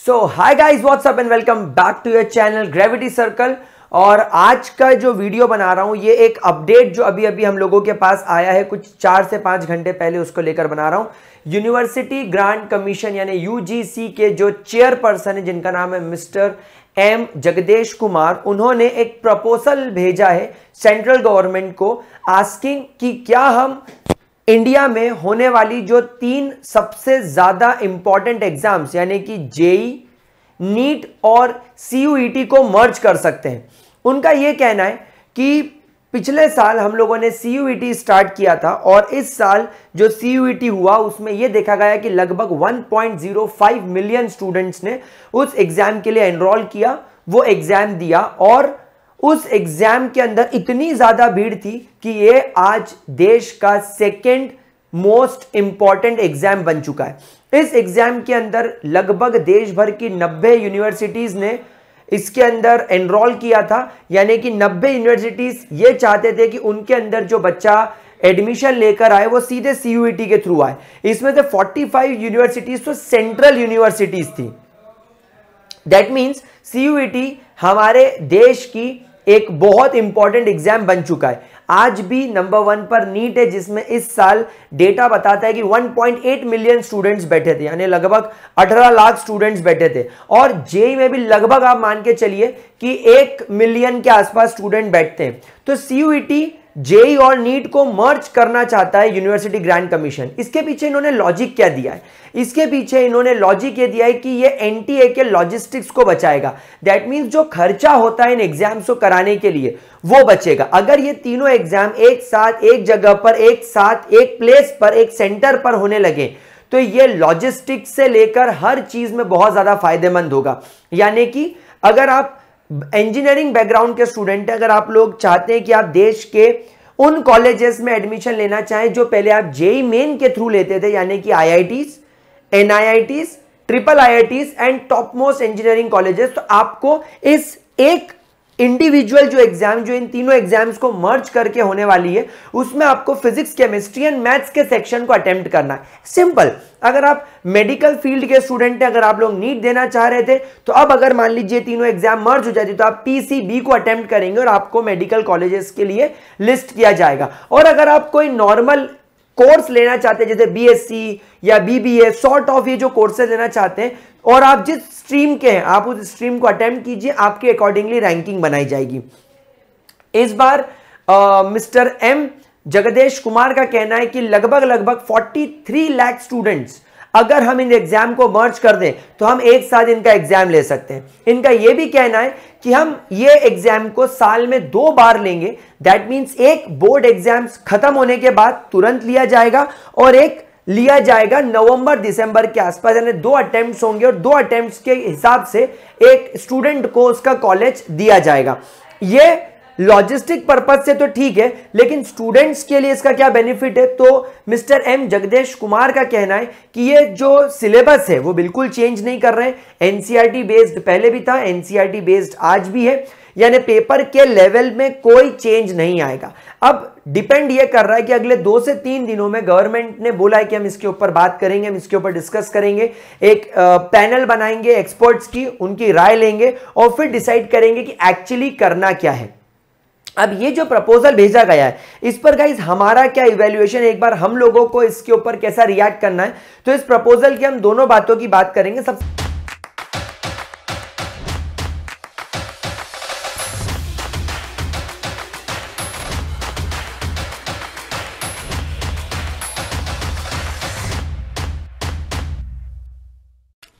So hi guys, what's up and welcome back to your channel gravity circle. और आज का जो video बना रहा हूं ये एक अपडेट जो अभी अभी हम लोगों के पास आया है, कुछ 4 से 5 घंटे पहले उसको लेकर बना रहा हूं। यूनिवर्सिटी ग्रांट कमीशन यानी यूजीसी के जो चेयरपर्सन है जिनका नाम है मिस्टर एम जगदेश कुमार, उन्होंने एक प्रपोजल भेजा है सेंट्रल गवर्नमेंट को आस्किंग कि क्या हम इंडिया में होने वाली जो 3 सबसे ज्यादा इंपॉर्टेंट एग्जाम्स यानी कि जेई, नीट और सीयूईटी को मर्ज कर सकते हैं। उनका यह कहना है कि पिछले साल हम लोगों ने सीयूईटी स्टार्ट किया था और इस साल जो सीयूईटी हुआ उसमें यह देखा गया कि लगभग 1.05 मिलियन स्टूडेंट्स ने उस एग्जाम के लिए एनरोल किया, वो एग्जाम दिया और उस एग्जाम के अंदर इतनी ज्यादा भीड़ थी कि ये आज देश का सेकेंड मोस्ट इंपॉर्टेंट एग्जाम बन चुका है। इस एग्जाम के अंदर लगभग देश भर की 90 यूनिवर्सिटीज ने इसके अंदर एनरोल किया था, यानी कि 90 यूनिवर्सिटीज ये चाहते थे कि उनके अंदर जो बच्चा एडमिशन लेकर आए वो सीधे सीयूईटी के थ्रू आए। इसमें से 45 यूनिवर्सिटीज तो सेंट्रल यूनिवर्सिटीज थी। दैट मीन्स सीयूईटी हमारे देश की एक बहुत इंपॉर्टेंट एग्जाम बन चुका है। आज भी नंबर 1 पर नीट है जिसमें इस साल डेटा बताता है कि 1.8 मिलियन स्टूडेंट्स बैठे थे, यानी लगभग 18 लाख स्टूडेंट्स बैठे थे। और जेई में भी लगभग आप मान के चलिए कि 1 मिलियन के आसपास स्टूडेंट बैठते हैं। तो सीयूईटी जेई और नीट को मर्ज करना चाहता है यूनिवर्सिटी ग्रांट कमीशन। इसके पीछे इन्होंने लॉजिक क्या दिया है? इसके पीछे इन्होंने लॉजिक ये दिया है कि ये एनटीए के लॉजिस्टिक्स को बचाएगा। दैट मींस जो खर्चा होता है इन एग्जाम्स को कराने के लिए वो बचेगा। अगर ये तीनों एग्जाम एक साथ एक जगह पर, एक साथ एक प्लेस पर, एक सेंटर पर होने लगे तो ये लॉजिस्टिक्स से लेकर हर चीज में बहुत ज्यादा फायदेमंद होगा। यानी कि अगर आप इंजीनियरिंग बैकग्राउंड के स्टूडेंट हैं, अगर आप लोग चाहते हैं कि आप देश के उन कॉलेजेस में एडमिशन लेना चाहें जो पहले आप जेई मेन के थ्रू लेते थे, यानी कि IITs, NIITs, triple IITs and top most engineering colleges, तो आपको इस एक इंडिविजुअल जो एग्जाम, जो इन तीनों एग्जाम्स को मर्ज करके होने वाली है, उसमें आपको फिजिक्स, केमिस्ट्री एंड मैथ्स के सेक्शन को अटेम्प्ट करना है। सिंपल। अगर आप मेडिकल फील्ड के स्टूडेंट हैं, अगर आप लोग नीट देना चाह रहे थे तो अब अगर मान लीजिए तीनों एग्जाम मर्ज हो जाती तो आप पीसीबी को अटेम्प्ट करेंगे और आपको मेडिकल कॉलेजेस के लिए लिस्ट किया जाएगा। और अगर आप कोई नॉर्मल कोर्स लेना चाहते हैं जैसे बीएससी या बीबीए, सॉर्ट ऑफ ये जो कोर्सेज लेना चाहते हैं और आप जिस स्ट्रीम के हैं आप उस स्ट्रीम को अटेम्प्ट कीजिए, आपके अकॉर्डिंगली रैंकिंग बनाई जाएगी। इस बार मिस्टर एम जगदेश कुमार का कहना है कि लगभग 43 लाख स्टूडेंट्स अगर हम इन एग्जाम को मर्ज कर दें तो हम एक साथ इनका एग्जाम ले सकते हैं। इनका यह भी कहना है कि हम ये एग्जाम को साल में 2 बार लेंगे। दैट मींस एक बोर्ड एग्जाम्स खत्म होने के बाद तुरंत लिया जाएगा और एक लिया जाएगा नवंबर दिसंबर के आसपास, यानी 2 अटेम्प्ट्स होंगे और 2 अटेम्प्ट्स के हिसाब से एक स्टूडेंट को उसका कॉलेज दिया जाएगा। ये लॉजिस्टिक पर्पज से तो ठीक है, लेकिन स्टूडेंट्स के लिए इसका क्या बेनिफिट है? तो मिस्टर एम जगदेश कुमार का कहना है कि ये जो सिलेबस है वो बिल्कुल चेंज नहीं कर रहे हैं। एनसीईआरटी बेस्ड पहले भी था, एनसीईआरटी बेस्ड आज भी है, यानी पेपर के लेवल में कोई चेंज नहीं आएगा। अब डिपेंड ये कर रहा है कि अगले 2 से 3 दिनों में गवर्नमेंट ने बोला है कि हम इसके ऊपर बात करेंगे, हम इसके ऊपर डिस्कस करेंगे, एक पैनल बनाएंगे एक्सपर्ट्स की, उनकी राय लेंगे और फिर डिसाइड करेंगे कि एक्चुअली करना क्या है। अब ये जो प्रपोजल भेजा गया है इस पर गाइस हमारा क्या इवैल्यूएशन, एक बार हम लोगों को इसके ऊपर कैसा रिएक्ट करना है, तो इस प्रपोजल की हम दोनों बातों की बात करेंगे।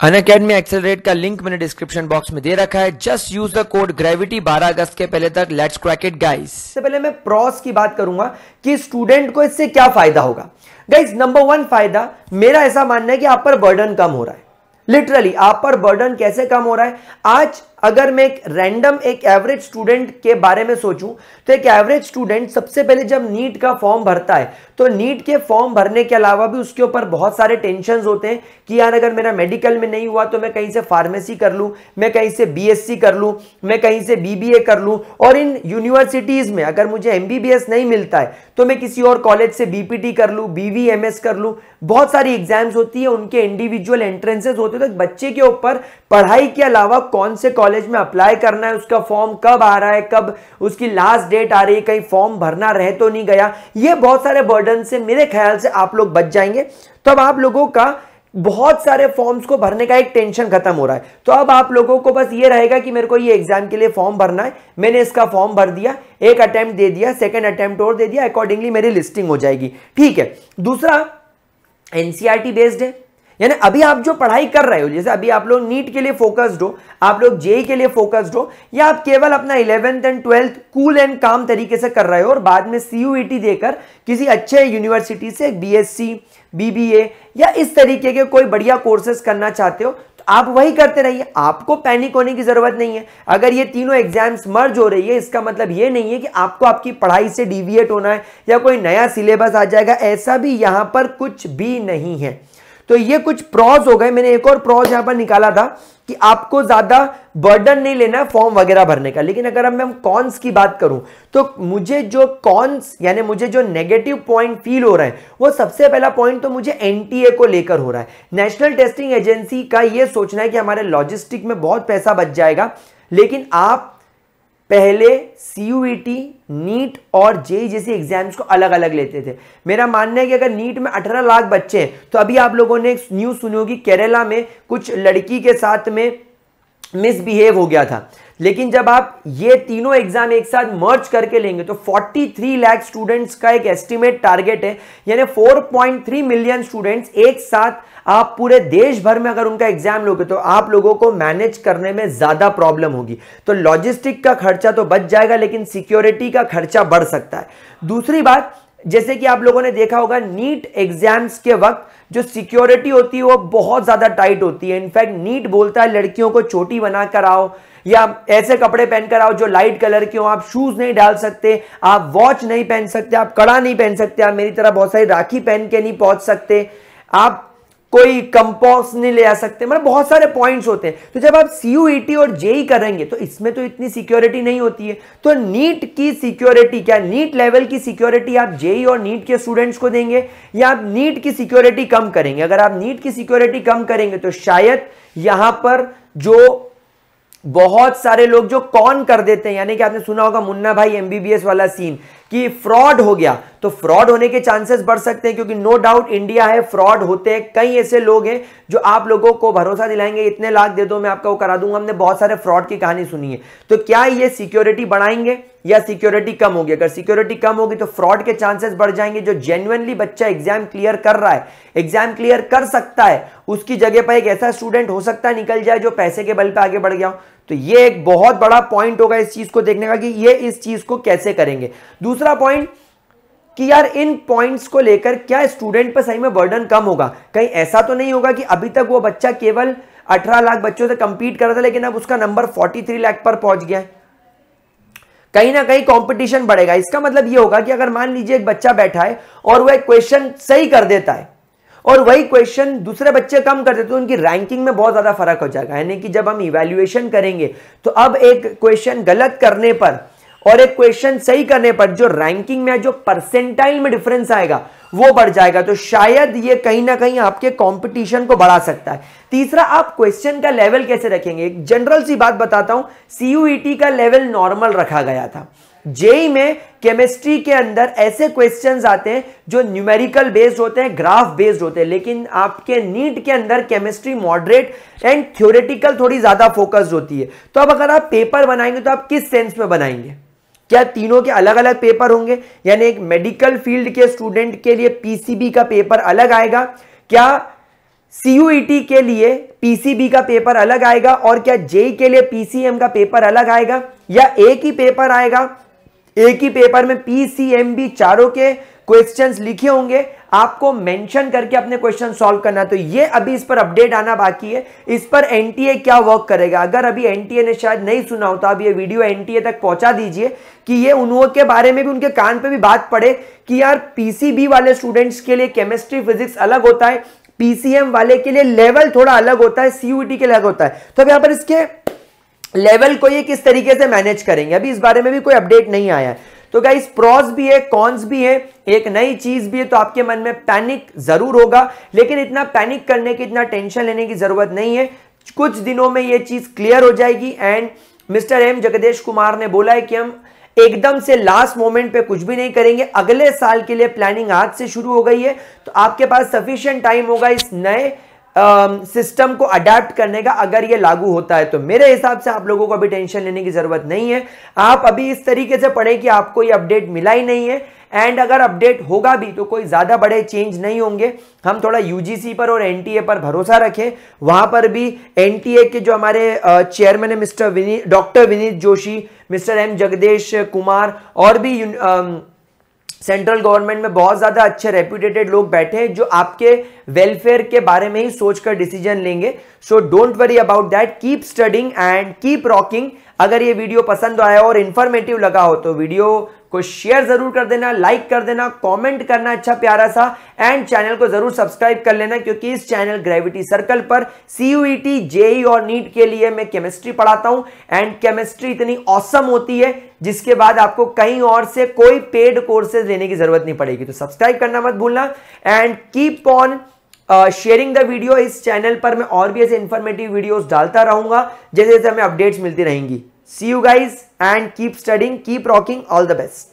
अनअकैडमी एक्सेलरेट का लिंक मैंने डिस्क्रिप्शन बॉक्स में दे रखा है। Just use the code gravity 12 अगस्त के पहले तक। Let's crack it guys. इससे पहले मैं प्रॉस की बात करूंगा कि स्टूडेंट को इससे क्या फायदा होगा। गाइस नंबर 1 फायदा मेरा ऐसा मानना है कि आप पर बर्डन कम हो रहा है। लिटरली आप पर बर्डन कैसे कम हो रहा है? आज अगर मैं एक रैंडम एक एवरेज स्टूडेंट के बारे में सोचूं तो एक एवरेज स्टूडेंट सबसे पहले जब नीट का फॉर्म भरता है तो नीट के फॉर्म भरने के अलावा भी उसके ऊपर बहुत सारे टेंशंस होते हैं कि यार अगर मेरा मेडिकल में नहीं हुआ तो मैं कहीं से फार्मेसी कर लूं, मैं कहीं से बीएससी कर लूं, मैं कहीं से बीबीए कर लूं, और इन यूनिवर्सिटीज में अगर मुझे एमबीबीएस नहीं मिलता है तो मैं किसी और कॉलेज से बीपीटी कर लूं, बीवीएमएस कर लूं। बहुत सारी एग्जाम्स होती है, उनके इंडिविजुअल एंट्रेंसेस होते हैं। तो बच्चे के ऊपर पढ़ाई के अलावा कौन से कॉलेज में अप्लाई करना है, उसका फॉर्म कब आ रहा है, कब उसकी लास्ट डेट आ रही है, कहीं फॉर्म भरना रह तो नहीं गया, ये बहुत सारे बर्डन से मेरे ख्याल से आप लोग बच जाएंगे। तो अब आप लोगों का बहुत सारे फॉर्म्स को भरने का एक टेंशन खत्म हो रहा है। तो अब आप लोगों को बस ये रहेगा कि मेरे को ये एग्जाम के लिए फॉर्म भरना है, मैंने इसका फॉर्म भर दिया, एक अटेम्प्ट दे दिया, सेकंड अटेम्प्ट और दे दिया, अकॉर्डिंगली मेरी लिस्टिंग हो जाएगी। ठीक है। दूसरा एनसीईआरटी बेस्ड है, यानी अभी आप जो पढ़ाई कर रहे हो, जैसे अभी आप लोग नीट के लिए फोकस्ड हो, आप लोग जेई के लिए फोकस्ड हो, या आप केवल अपना 11th and 12th cool and काम तरीके से कर रहे हो और बाद में सीयूईटी देकर किसी अच्छे यूनिवर्सिटी से बीएससी, बीबीए या इस तरीके के कोई बढ़िया कोर्सेज करना चाहते हो तो आप वही करते रहिए, आपको पैनिक होने की जरूरत नहीं है। अगर ये तीनों एग्जाम्स मर्ज हो रही है इसका मतलब ये नहीं है कि आपको आपकी पढ़ाई से डिविएट होना है या कोई नया सिलेबस आ जाएगा, ऐसा भी यहां पर कुछ भी नहीं है। तो ये कुछ प्रॉज हो गए। मैंने एक और प्रॉज यहां पर निकाला था कि आपको ज्यादा बर्डन नहीं लेना है फॉर्म वगैरह भरने का। लेकिन अगर मैं कॉन्स की बात करूं तो मुझे जो कॉन्स यानी मुझे जो नेगेटिव पॉइंट फील हो रहा है वो सबसे पहला पॉइंट तो मुझे एनटीए को लेकर हो रहा है। नेशनल टेस्टिंग एजेंसी का ये सोचना है कि हमारे लॉजिस्टिक में बहुत पैसा बच जाएगा, लेकिन आप पहले सीयूईटी, नीट और जेई जैसे एग्जाम्स को अलग अलग लेते थे। मेरा मानना है कि अगर नीट में 18 लाख बच्चे हैं तो अभी आप लोगों ने एक न्यूज सुनी होगी, केरला में कुछ लड़की के साथ में मिसबिहेव हो गया था। लेकिन जब आप ये तीनों एग्जाम एक साथ मर्ज करके लेंगे तो 43 लाख स्टूडेंट्स का एक एस्टिमेट टारगेट है, यानी 4.3 मिलियन स्टूडेंट्स एक साथ आप पूरे देश भर में अगर उनका एग्जाम लोगे तो आप लोगों को मैनेज करने में ज्यादा प्रॉब्लम होगी। तो लॉजिस्टिक का खर्चा तो बच जाएगा लेकिन सिक्योरिटी का खर्चा बढ़ सकता है। दूसरी बात, जैसे कि आप लोगों ने देखा होगा नीट एग्जाम्स के वक्त जो सिक्योरिटी होती है वो बहुत ज्यादा टाइट होती है। इनफैक्ट नीट बोलता है लड़कियों को चोटी बनाकर आओ या ऐसे कपड़े पहनकर आओ जो लाइट कलर के हो, आप शूज नहीं डाल सकते, आप वॉच नहीं पहन सकते, आप कड़ा नहीं पहन सकते, आप मेरी तरह बहुत सारी राखी पहन के नहीं पहुंच सकते, आप कोई कंपोस्ट नहीं ले आ सकते, मतलब बहुत सारे पॉइंट्स होते हैं। तो जब आप सीयूईटी और जेई करेंगे तो इसमें तो इतनी सिक्योरिटी नहीं होती है। तो नीट की सिक्योरिटी, क्या नीट लेवल की सिक्योरिटी आप जेई और नीट के स्टूडेंट्स को देंगे या आप नीट की सिक्योरिटी कम करेंगे? अगर आप नीट की सिक्योरिटी कम करेंगे तो शायद यहां पर जो बहुत सारे लोग जो कॉन कर देते हैं, यानी कि आपने सुना होगा मुन्ना भाई एमबीबीएस वाला सीन कि फ्रॉड हो गया, तो फ्रॉड होने के चांसेस बढ़ सकते हैं क्योंकि नो डाउट इंडिया है, फ्रॉड होते हैं। कई ऐसे लोग हैं जो आप लोगों को भरोसा दिलाएंगे इतने लाख दे दो मैं आपका वो करा दूंगा। हमने बहुत सारे फ्रॉड की कहानी सुनी है। तो क्या ये सिक्योरिटी बढ़ाएंगे या सिक्योरिटी कम होगी? अगर सिक्योरिटी कम होगी तो फ्रॉड के चांसेस बढ़ जाएंगे। जो जेन्युइनली बच्चा एग्जाम क्लियर कर रहा है, एग्जाम क्लियर कर सकता है, उसकी जगह पर एक ऐसा स्टूडेंट हो सकता है निकल जाए जो पैसे के बल पे आगे बढ़ गया हो। तो ये एक बहुत बड़ा पॉइंट होगा इस चीज को देखने का कि ये इस चीज को कैसे करेंगे। दूसरा पॉइंट कि यार इन पॉइंट्स को लेकर क्या स्टूडेंट पर सही में बर्डन कम होगा? कहीं ऐसा तो नहीं होगा कि अभी तक वो बच्चा केवल 18 लाख बच्चों से कंपीट कर रहा था लेकिन अब उसका नंबर 43 लाख पर पहुंच गया है? कहीं ना कहीं कंपटीशन बढ़ेगा। इसका मतलब ये होगा कि अगर मान लीजिए एक बच्चा बैठा है और वो एक क्वेश्चन सही कर देता है और वही क्वेश्चन दूसरे बच्चे कम कर देते तो उनकी रैंकिंग में बहुत ज्यादा फर्क हो जाएगा। यानी कि जब हम इवैल्यूएशन करेंगे तो अब एक क्वेश्चन गलत करने पर और एक क्वेश्चन सही करने पर जो रैंकिंग में जो परसेंटाइल में डिफरेंस आएगा वो बढ़ जाएगा। तो शायद ये कहीं ना कहीं आपके कंपटीशन को बढ़ा सकता है। तीसरा, आप क्वेश्चन का लेवल कैसे रखेंगे? एक जनरल सी बात बताता हूं, सीयूईटी का लेवल नॉर्मल रखा गया था। जेई में केमिस्ट्री के अंदर ऐसे क्वेश्चंस आते हैं जो न्यूमेरिकल बेस्ड होते हैं, ग्राफ बेस्ड होते हैं, लेकिन आपके नीट के अंदर केमिस्ट्री मॉडरेट एंड थ्योरेटिकल थोड़ी ज्यादा फोकस्ड होती है। तो अब अगर आप पेपर बनाएंगे तो आप किस सेंस में बनाएंगे? क्या तीनों के अलग अलग पेपर होंगे? यानी एक मेडिकल फील्ड के स्टूडेंट के लिए पीसीबी का पेपर अलग आएगा, क्या सीयूईटी के लिए पीसीबी का पेपर अलग आएगा और क्या जेई के लिए पीसीएम का पेपर अलग आएगा, या एक ही पेपर आएगा? एक ही पेपर में पीसीएमबी चारों के क्वेश्चंस लिखे होंगे, आपको मेंशन करके अपने क्वेश्चन सॉल्व करना। तो ये अभी इस पर अपडेट आना बाकी है, इस पर एनटीए क्या वर्क करेगा। अगर अभी एनटीए ने शायद नहीं सुना हो तो आप ये वीडियो एनटीए तक पहुंचा दीजिए कि ये उन के बारे में भी उनके कान पे भी बात पड़े कि यार पीसीबी वाले स्टूडेंट्स के लिए केमिस्ट्री फिजिक्स अलग होता है, पीसीएम वाले के लिए लेवल थोड़ा अलग होता है, सीयूईटी के लिए अलग होता है। तो अब यहां पर इसके लेवल को ये किस तरीके से मैनेज करेंगे, अभी इस बारे में भी कोई अपडेट नहीं आया है। तो गाइस प्रॉस भी है, कॉन्स भी है, एक नई चीज भी है, तो आपके मन में पैनिक जरूर होगा, लेकिन इतना पैनिक करने की, इतना टेंशन लेने की जरूरत नहीं है। कुछ दिनों में ये चीज क्लियर हो जाएगी। And mister M Jagdesh Kumar ने बोला है कि हम एकदम से लास्ट मोमेंट पे कुछ भी नहीं करेंगे, अगले साल के लिए प्लानिंग आज से शुरू हो गई है। तो आपके पास सफिशिएंट टाइम होगा इस नए सिस्टम को अडेप्ट करने का, अगर ये लागू होता है तो। मेरे हिसाब से आप लोगों को अभी टेंशन लेने की जरूरत नहीं है। आप अभी इस तरीके से पढ़े कि आपको ये अपडेट मिला ही नहीं है, एंड अगर अपडेट होगा भी तो कोई ज्यादा बड़े चेंज नहीं होंगे। हम थोड़ा यूजीसी पर और एनटीए पर भरोसा रखें, वहां पर भी एनटीए के जो हमारे चेयरमैन है mister doctor Vineet Joshi, mister M Jagdesh Kumar, और भी सेंट्रल गवर्नमेंट में बहुत ज्यादा अच्छे रेप्यूटेटेड लोग बैठे हैं जो आपके वेलफेयर के बारे में ही सोचकर डिसीजन लेंगे। So don't worry about that, keep studying and keep rocking. अगर ये वीडियो पसंद आया और इंफॉर्मेटिव लगा हो तो वीडियो को शेयर जरूर कर देना, लाइक कर देना, कमेंट करना अच्छा प्यारा सा, एंड चैनल को जरूर सब्सक्राइब कर लेना, क्योंकि इस चैनल ग्रेविटी सर्कल पर सीयूईटी, जेई और नीट के लिए मैं केमिस्ट्री पढ़ाता हूं। एंड केमिस्ट्री इतनी ऑसम होती है जिसके बाद आपको कहीं और से कोई पेड कोर्सेज लेने की जरूरत नहीं पड़ेगी। तो सब्सक्राइब करना मत भूलना, and keep on sharing the video. इस चैनल पर मैं और भी ऐसे इंफॉर्मेटिव वीडियोस डालता रहूंगा जैसे जैसे हमें अपडेट्स मिलती रहेंगी। See you guys and keep studying, keep rocking, all the best.